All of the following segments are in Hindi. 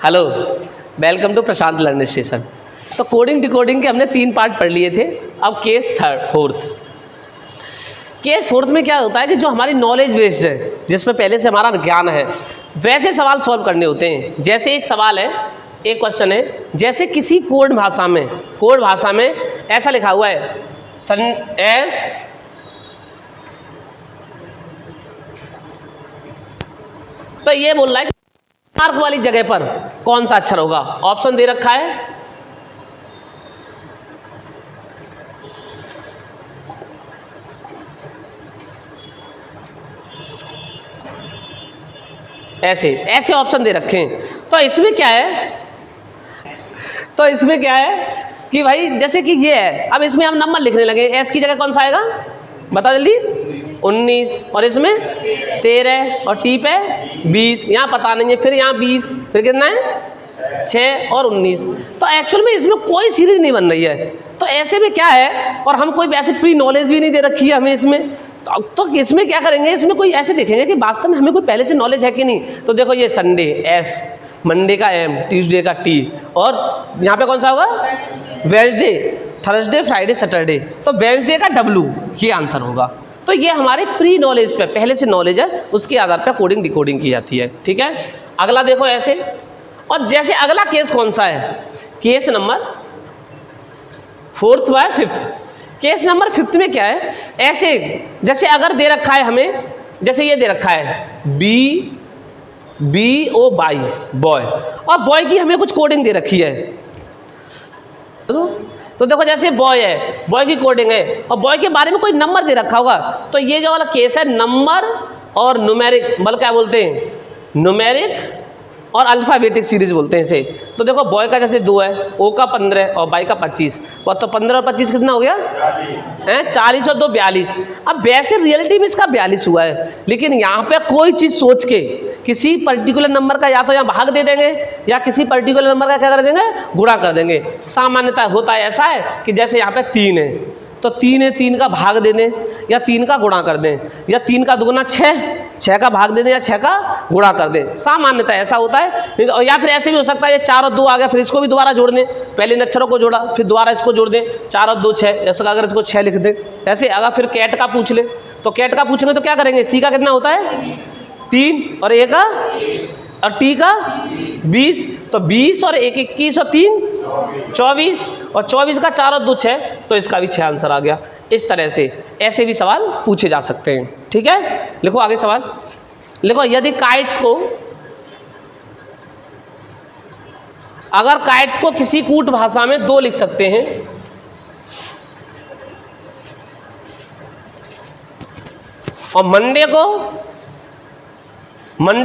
Hello, welcome to Prashant learning station. तो कोडिंग डिकोडिंग के हमने 3 पार्ट पढ़ लिए थे। अब केस फोर्थ में क्या होता है कि जो हमारी नॉलेज बेस्ड है, जिसमें पहले से हमारा ज्ञान है, वैसे सवाल सॉल्व करने होते हैं। जैसे एक सवाल है, एक क्वेश्चन है, जैसे किसी कोड भाषा में ऐसा लिखा हुआ है एस तो ये बोल रहा है कि मार्क वाली जगह पर कौन सा अक्षर होगा। ऑप्शन दे रखा है ऐसे ऑप्शन दे रखे हैं। तो इसमें क्या है कि भाई जैसे कि ये है, अब इसमें हम नंबर लिखने लगे। एस की जगह कौन सा आएगा, बता जल्दी। 19 और इसमें 13 और टी पे 20, यहाँ पता नहीं है, फिर यहाँ 20, फिर कितना है 6 और 19। तो एक्चुअल में इसमें कोई सीरीज नहीं बन रही है। तो ऐसे में क्या है, और हम कोई वैसे प्री नॉलेज भी नहीं दे रखी है हमें इसमें। तो इसमें क्या करेंगे, इसमें कोई ऐसे देखेंगे कि वास्तव में हमें कोई पहले से नॉलेज है कि नहीं। तो देखो ये संडे एस, मंडे का एम, ट्यूसडे का टी, और यहाँ पे कौन सा होगा वेडनेसडे, थर्सडे, फ्राइडे, सैटरडे। तो वेडनेसडे का डब्लू, ये आंसर होगा। तो ये हमारे प्री नॉलेज पे, पहले से नॉलेज है, उसके आधार पर कोडिंग डिकोडिंग की जाती है। ठीक है, अगला देखो ऐसे। और जैसे अगला केस कौन सा है, case number 4th by 5th। Case number 5th में क्या है, ऐसे जैसे अगर दे रखा है हमें, जैसे ये दे रखा है BO बाई बॉय, और बॉय की हमें कुछ कोडिंग दे रखी है। तो देखो जैसे बॉय है, बॉय की कोडिंग है, और बॉय के बारे में कोई नंबर दे रखा होगा। तो ये जो वाला केस है, नंबर और न्यूमेरिक, मतलब क्या बोलते हैं, न्यूमेरिक और अल्फ़ाबेटिक सीरीज बोलते हैं इसे। तो देखो बॉय का जैसे 2 है, ओ का 15 और बाई का 25, और तो 15 और 25 कितना हो गया है 40 और 2 42। अब वैसे रियलिटी में इसका 42 हुआ है, लेकिन यहाँ पे कोई चीज़ सोच के किसी पर्टिकुलर नंबर का या तो यहाँ भाग दे देंगे, या किसी पर्टिकुलर नंबर का क्या कर देंगे, गुणा कर देंगे। सामान्यतः होता है ऐसा है कि जैसे यहाँ पे 3 है, तो 3 है, 3 का भाग दे दें, या 3 का गुणा कर दें, या 3 का दुगुना 6 का भाग दे दें, या 6 का गुणा कर दें। सामान्यतः ऐसा होता है। या फिर ऐसे भी हो सकता है, ये 4 और 2 आ गया, फिर इसको भी दोबारा जोड़ दें, पहले इन अक्षरों को जोड़ा, फिर दोबारा इसको जोड़ दें, 4 और 2 6, ऐसा अगर इसको 6 लिख दें। ऐसे अगर फिर कैट का पूछ ले, तो कैट का पूछेंगे तो क्या करेंगे, सी का कितना होता है 3, और ए का, और टी का 20, तो 20 और 1 21 और 3 24, और 24 का 4 और 2 6, तो इसका भी 6 आंसर आ गया। इस तरह से ऐसे भी सवाल पूछे जा सकते हैं। ठीक है, लिखो आगे सवाल। लिखो, यदि काइट्स को, अगर काइट्स को किसी कूट भाषा में 2 लिख सकते हैं, और मंडे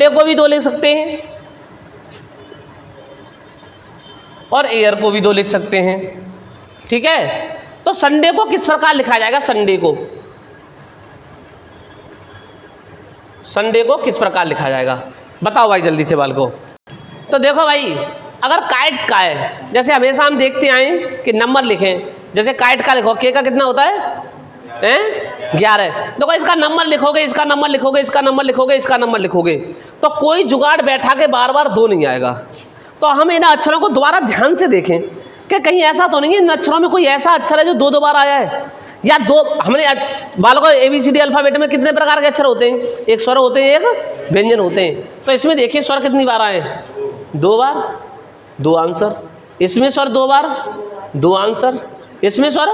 को भी 2 लिख सकते हैं, और एयर को भी 2 लिख सकते हैं। ठीक है, तो संडे को किस प्रकार लिखा जाएगा, संडे को किस प्रकार लिखा जाएगा, बताओ भाई जल्दी से बाल को। तो देखो भाई, अगर काइट्स का है, जैसे हमेशा हम देखते आए कि नंबर लिखें, जैसे काइट का लिखो, के का कितना होता है 11। देखो इसका नंबर लिखोगे, इसका नंबर लिखोगे, इसका नंबर लिखोगे, इसका नंबर लिखोगे, तो कोई जुगाड़ बैठा के बार बार 2 नहीं आएगा। तो हम इन अक्षरों को दोबारा ध्यान से देखें कि कहीं ऐसा तो नहीं है इन अक्षरों में कोई ऐसा अक्षर है जो 2 बार आया है, या 2। हमने बालों को ABCD अल्फ़ाबेट में कितने प्रकार के अक्षर होते हैं, एक स्वर होते हैं, एक व्यंजन होते हैं। तो इसमें देखिए स्वर कितनी बार आए, 2 बार, 2 आंसर। इसमें स्वर 2 बार, 2 आंसर। इसमें स्वर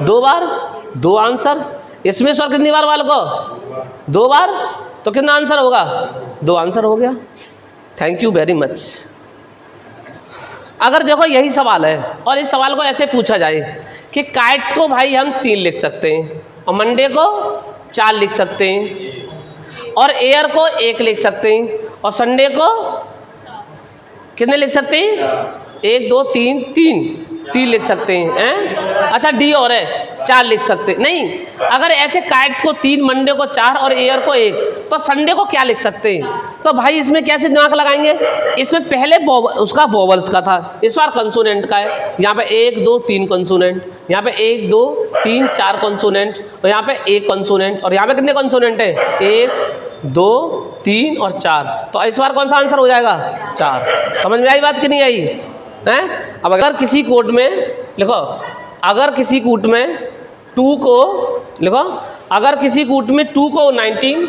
2 बार, 2 आंसर। इसमें स्वर कितनी बार बालों को 2 बार, तो कितना आंसर होगा, 2 आंसर हो गया। Thank you very much. अगर देखो यही सवाल है, और इस सवाल को ऐसे पूछा जाए कि काइट्स को भाई हम 3 लिख सकते हैं, और मंडे को 4 लिख सकते हैं, और एयर को 1 लिख सकते हैं, और संडे को कितने लिख सकते हैं, 1 2 3 लिख सकते हैं। अच्छा डी और है 4 लिख सकते नहीं। अगर ऐसे काइट्स को 3, मंडे को 4 और एयर को 1, तो संडे को क्या लिख सकते हैं। तो भाई इसमें कैसे दिमाग लगाएंगे, इसमें पहले उसका वोवल्स का था, इस बार कंसोनेंट का है। यहाँ पे 1 2 3 कंसोनेंट, यहाँ पे 1 2 3 4 कंसोनेंट, और यहाँ पे 1 कंसोनेंट, और यहाँ पे कितने कंसोनेंट है 1 2, 3 और 4। तो इस बार कौन सा आंसर हो जाएगा? 4। समझ में आई बात कि नहीं आई हैं? अब अगर किसी कोड में लिखो, अगर किसी कूट में 2 को लिखो, अगर किसी कूट में 2 को 19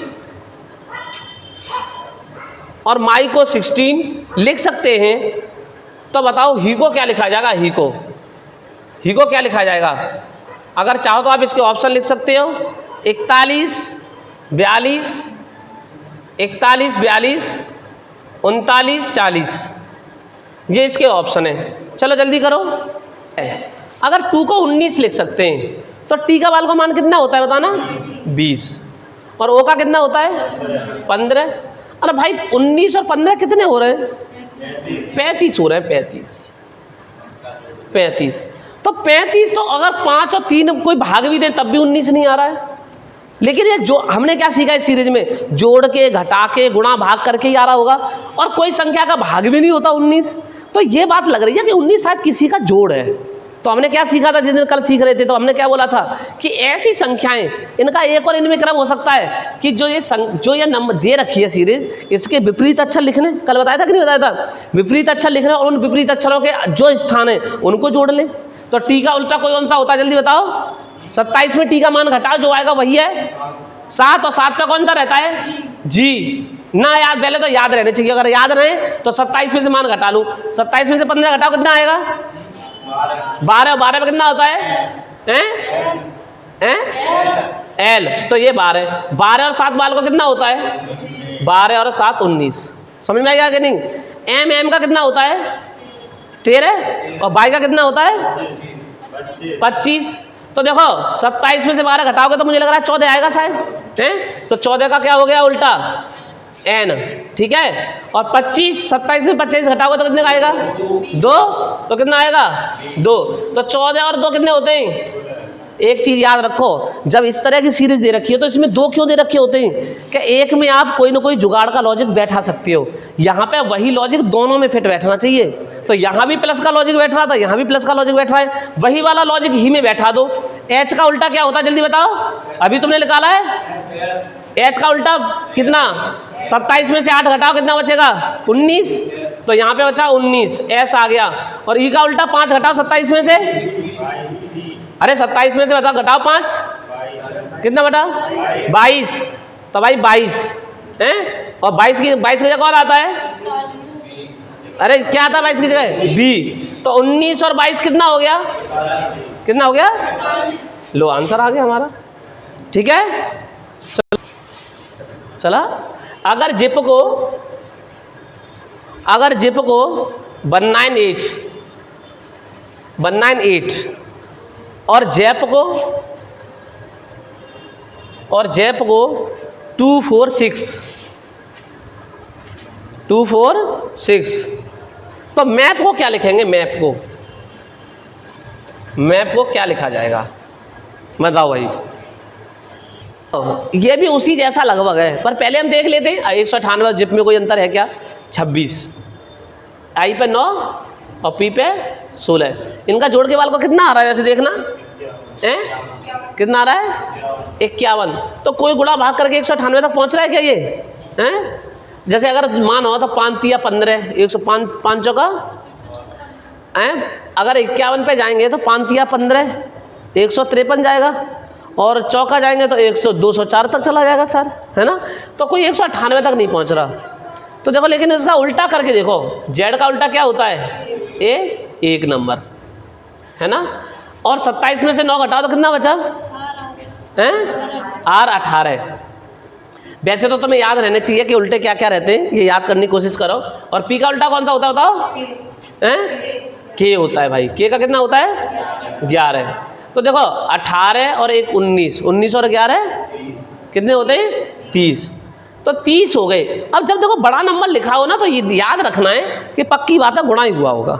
और माई को 16 लिख सकते हैं, तो बताओ ही को क्या लिखा जाएगा? ही को क्या लिखा जाएगा? अगर चाहो तो आप इसके ऑप्शन लिख सकते हो, 41, 42, 41, 42, 39, 40। ये इसके ऑप्शन है। चलो जल्दी करो। अगर 2 को 19 लिख सकते हैं तो टी का वाल का मान कितना होता है बताना? 20। और ओ का कितना होता है? 15। अरे भाई 19 और 15 कितने हो रहे हैं? 35 हो रहे हैं। 35। तो 35 तो अगर 5 और 3 कोई भाग भी दे तब भी 19 नहीं आ रहा है। लेकिन ये जो हमने क्या सीखा इस सीरीज में, जोड़ के, घटा के, गुणा भाग करके ही आ रहा होगा, और कोई संख्या का भाग भी नहीं होता 19। तो ये बात लग रही है कि 19 शायद किसी का जोड़ है। तो हमने क्या सीखा था जिस दिन कल सीख रहे थे, तो हमने क्या बोला था कि ऐसी संख्याएं, इनका एक और इनमें क्रम हो सकता है कि जो ये नंबर दे रखी है सीरीज, इसके विपरीत अक्षर लिखने, कल बताया था कि नहीं बताया था? विपरीत अक्षर लिखने और उन विपरीत अक्षरों के जो स्थान है उनको जोड़ ले। तो टी का उल्टा कौन सा होता है? जल्दी बताओ। 27 में टी का मान घटाओ, जो आएगा वही है 7, और 7 पे कौन सा रहता है? जी ना याद, पहले तो याद रहने चाहिए। अगर याद रहे तो 27 में से मान घटा लूँ। 27 में से 15 घटाओ, कितना आएगा? 12। 12 में कितना होता है? एल। तो ये 12 और 7 बाल को कितना होता है? 12 और 7 19। समझ में आएगा कि नहीं? एम का कितना होता है? 13। और बाई का कितना होता है? 25। तो देखो 27 में से 12 घटाओगे तो मुझे लग रहा है 14 आएगा शायद, हैं? तो 14 का क्या हो गया उल्टा? एन। ठीक है। और 25, 27 में 25 घटाओगे तो कितने का आएगा? 2। तो कितना आएगा? 2। तो 14 और 2 कितने होते हैं? एक चीज याद रखो, जब इस तरह की सीरीज दे रखी है तो इसमें 2 क्यों दे रखे होते हैं कि एक में आप कोई ना कोई जुगाड़ का लॉजिक बैठा सकते हो। यहाँ पे वही लॉजिक दोनों में फिट बैठना चाहिए। तो यहाँ भी प्लस का लॉजिक बैठ रहा था, यहाँ भी प्लस का लॉजिक बैठ रहा है, वही वाला लॉजिक ही में बैठा दो। एच का उल्टा क्या होता है? जल्दी बताओ। अभी तुमने निकाला है। एच का उल्टा कितना? 27 में से 8 घटाओ, कितना बचेगा? 19। तो यहाँ पे बचा 19, एस आ गया। और ई का उल्टा 5 घटाओ 27 में से, अरे 27 में से बताओ घटाओ 5, कितना बटा? 22। तो भाई 22 हैं, और 22 की जगह कौन आता है? अरे क्या आता है 22 की जगह? बी। तो 19 और 22 कितना हो गया? कितना हो गया? लो आंसर आ गया हमारा। ठीक है, चला। अगर जिप को 198 और जैप को 246, तो मैप को क्या लिखेंगे? मैप को क्या लिखा जाएगा? बताओ भाई। ये भी उसी जैसा लगभग है, पर पहले हम देख लेते हैं 198 जिप में कोई अंतर है क्या? 26, आई पे 9 और पी पे 16। इनका जोड़ के वाल को कितना आ रहा है वैसे देखना है? कितना आ रहा है? 51। तो कोई गुणा भाग करके 198 तक पहुंच रहा है क्या ये? हैं? जैसे अगर मान हो तो 5 या 15, 105 5 का हैं? अगर 51 पे जाएंगे तो 5 या 15 153 जाएगा, और चौका जाएंगे तो 204 तक चला जाएगा सर, है ना? तो कोई 198 तक नहीं पहुंच रहा। तो देखो, लेकिन इसका उल्टा करके देखो, जेड का उल्टा क्या होता है? एक नंबर, है ना? और 27 में से 9 घटाओ तो कितना बचा? हैं? आर 18। वैसे तो तुम्हें याद रहने चाहिए कि उल्टे क्या क्या रहते हैं, ये याद करने की कोशिश करो। और पी का उल्टा कौन सा होता है बताओ? हैं? के होता है भाई। के का कितना होता है? 11। तो देखो 18 और 1 19, 19 और 11 कितने होते हैं? 30। तो 30 हो गए। अब जब देखो बड़ा नंबर लिखा हो ना, तो ये याद रखना है कि पक्की बात है गुणा ही हुआ होगा।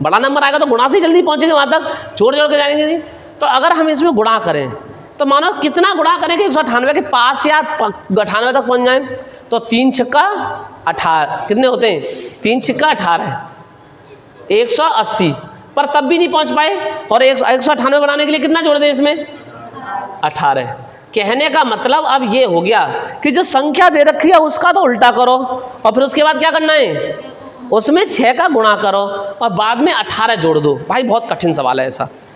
बड़ा नंबर आएगा तो गुणा से जल्दी पहुंचेंगे वहाँ तक, जोड़ के जाएंगे नहीं। तो अगर हम इसमें गुणा करें तो मानो कितना गुणा करें कि 198 के पास या 98 तक पहुँच जाएं? तो 3 छक्का 18 कितने होते हैं? 3 छक्का 18, 180। पर तब भी नहीं पहुंच पाए, और 198 बनाने के लिए कितना जोड़ दें इसमें? 18। कहने का मतलब अब ये हो गया कि जो संख्या दे रखी है उसका तो उल्टा करो और फिर उसके बाद क्या करना है, उसमें 6 का गुणा करो और बाद में 18 जोड़ दो। भाई बहुत कठिन सवाल है,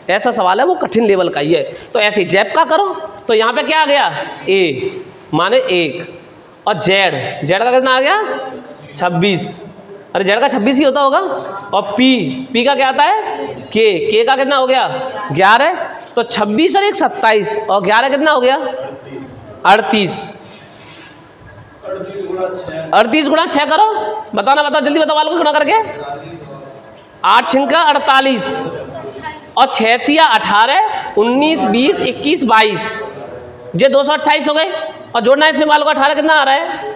ऐसा सवाल है, वो कठिन लेवल का ही है। तो ऐसे जैब का करो, तो यहाँ पे क्या आ गया, ए माने 1 और जेड का कितना आ गया 26, अरे जेड का 26 ही होता होगा। और पी का क्या आता है, के का कितना हो गया 11, तो 26 और 1 27 और 11 कितना हो गया 38। 38 गुणा 6 करो, बताओ जल्दी बताओ वालों को गुणा करके। 8 छिंका 48 और 6 तिया 18, 19 20 21 22, ये 228 हो गए। और जोड़ना है इसमें वालों का 18 कितना आ रहा है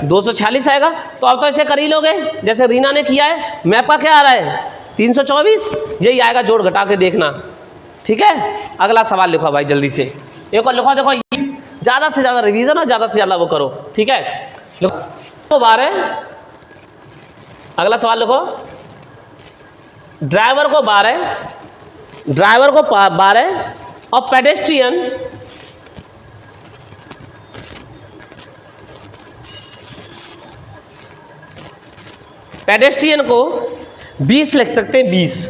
246 आएगा। तो अब तो ऐसे कर ही लोगे जैसे रीना ने किया है। मैप का क्या आ रहा है 324, यही आएगा, जोड़ घटा के देखना, ठीक है। अगला सवाल लिखो भाई जल्दी से, एक और लिखो, देखो ज़्यादा से ज़्यादा रिवीजन और ज़्यादा से ज़्यादा वो करो, ठीक है। लिखो 12, अगला सवाल लिखो, ड्राइवर को 12 और पेडेस्ट्रियन को 20 लिख सकते हैं, 20।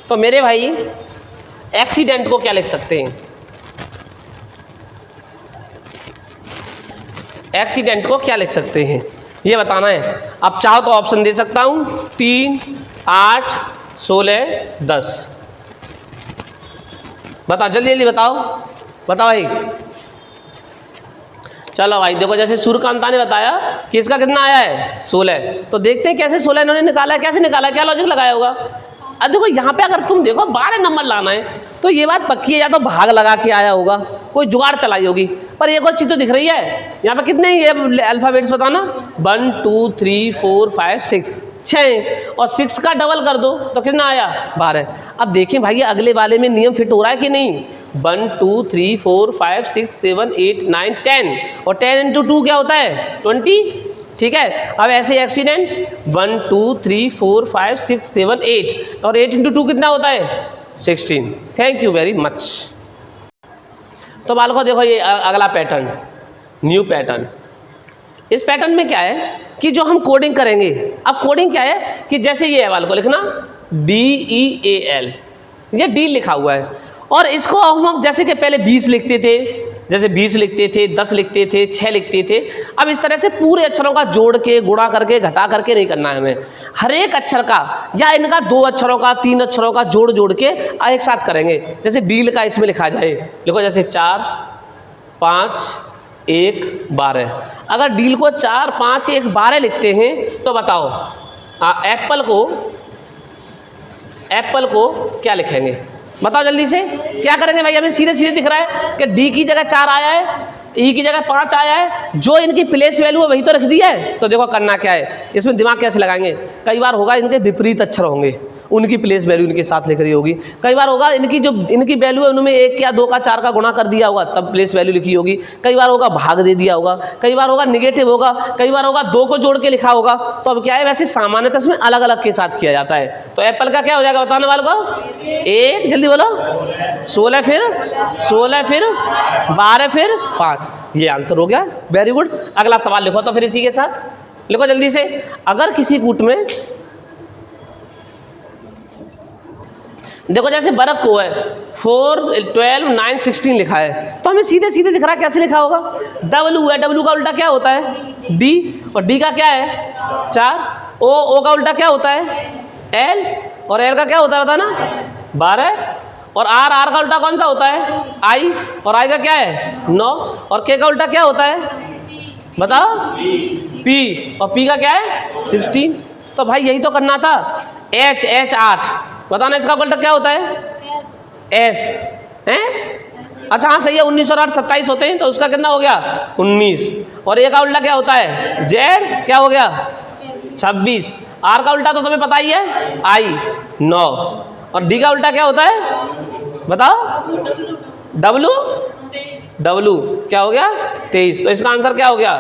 तो मेरे भाई एक्सीडेंट को क्या लिख सकते हैं, एक्सीडेंट को क्या लिख सकते हैं ये बताना है। अब चाहो तो ऑप्शन दे सकता हूं, 3 8 16 10। बताओ जल्दी बताओ भाई। चलो भाई देखो, जैसे सूर्यकांता ने बताया कि इसका कितना आया है 16, तो देखते हैं कैसे 16 इन्होंने निकाला है, कैसे निकाला है, क्या लॉजिक लगाया होगा। अब देखो यहाँ पे अगर तुम देखो 12 नंबर लाना है तो ये बात पक्की है, या तो भाग लगा के आया होगा, कोई जुगाड़ चलाई होगी। पर एक और चीज़ तो दिख रही है, यहाँ पे कितने ये अल्फ़ाबेट्स बताना, 1 2 3 4 5 6, 6 और 6 का डबल कर दो तो कितना आया 12। अब देखें भाई अगले वाले में नियम फिट हो रहा है कि नहीं। 1 2 3 4 5 6 7 8 9 10 और 10 × 2 क्या होता है 20, ठीक है। अब ऐसे एक्सीडेंट 1 2 3 4 5 6 7 8 और 8 × 2 कितना होता है 16। Thank you very much. तो बालकों देखो ये अगला पैटर्न, न्यू पैटर्न। इस पैटर्न में क्या है कि जो हम कोडिंग करेंगे, अब कोडिंग क्या है कि जैसे ये है बालकों लिखना DEAL, ये डी लिखा हुआ है और इसको हम जैसे कि पहले 20 लिखते थे, जैसे 20 लिखते थे, 10 लिखते थे, 6 लिखते थे। अब इस तरह से पूरे अक्षरों का जोड़ के, गुणा करके, घटा करके नहीं करना है हमें। हर एक अक्षर का या इनका 2 अक्षरों का, 3 अक्षरों का जोड़ के एक साथ करेंगे। जैसे डील का इसमें लिखा जाए, देखो जैसे 4 5 1 12। अगर डील को 4 5 1 12 लिखते हैं तो बताओ एप्पल को क्या लिखेंगे, बताओ जल्दी से क्या करेंगे भाई। हमें सीधे सीधे दिख रहा है कि डी की जगह 4 आया है, ई की जगह 5 आया है, जो इनकी प्लेस वैल्यू है वही तो रख दिया है। तो देखो करना क्या है, इसमें दिमाग कैसे लगाएंगे। कई बार होगा इनके विपरीत अक्षर होंगे, उनकी प्लेस वैल्यू इनके साथ लिख रही होगी। कई बार होगा इनकी वैल्यू है उनमें 1 या 2 का 4 का गुणा कर दिया होगा तब प्लेस वैल्यू लिखी होगी। कई बार होगा भाग दे दिया होगा, कई बार होगा निगेटिव होगा, कई बार होगा 2 को जोड़ के लिखा होगा। तो अब क्या है, वैसे सामान्यतः इसमें अलग अलग के साथ किया जाता है। तो एप्पल का क्या हो जाएगा बताने वाले को 1, जल्दी बोलो 16 फिर 12 फिर 5, ये आंसर हो गया। Very good. अगला सवाल लिखो तो फिर इसी के साथ लिखो जल्दी से। अगर किसी कूट में देखो जैसे बर्क को है 4 12 9 16 लिखा है, तो हमें सीधे सीधे दिख रहा है कैसे लिखा होगा। डब्लू है, डब्लू का उल्टा क्या होता है डी, और डी का क्या है 4। ओ का उल्टा क्या होता है एल, और एल का क्या होता है बताना 12। और आर का उल्टा कौन सा होता है आई, और आई का क्या है 9। और के का उल्टा क्या होता है बताओ पी, और पी का क्या है 16। तो भाई यही तो करना था। एच 8 बताना, इसका उल्टा क्या होता है एस हैं। अच्छा हाँ सही है, 19 और 8 27 होते हैं, तो उसका कितना हो गया 19। और ए का उल्टा क्या होता है जेड, क्या हो गया 26। आर का उल्टा तो तुम्हें पता ही है आई 9। और डी का उल्टा क्या होता है बताओ डब्लू क्या हो गया 23। तो इसका आंसर क्या हो गया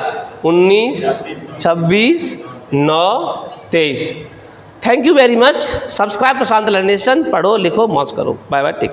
19 26 9 23। Thank you very much. Subscribe Prashant learning, पढ़ो लिखो मौज करो। Bye bye, take.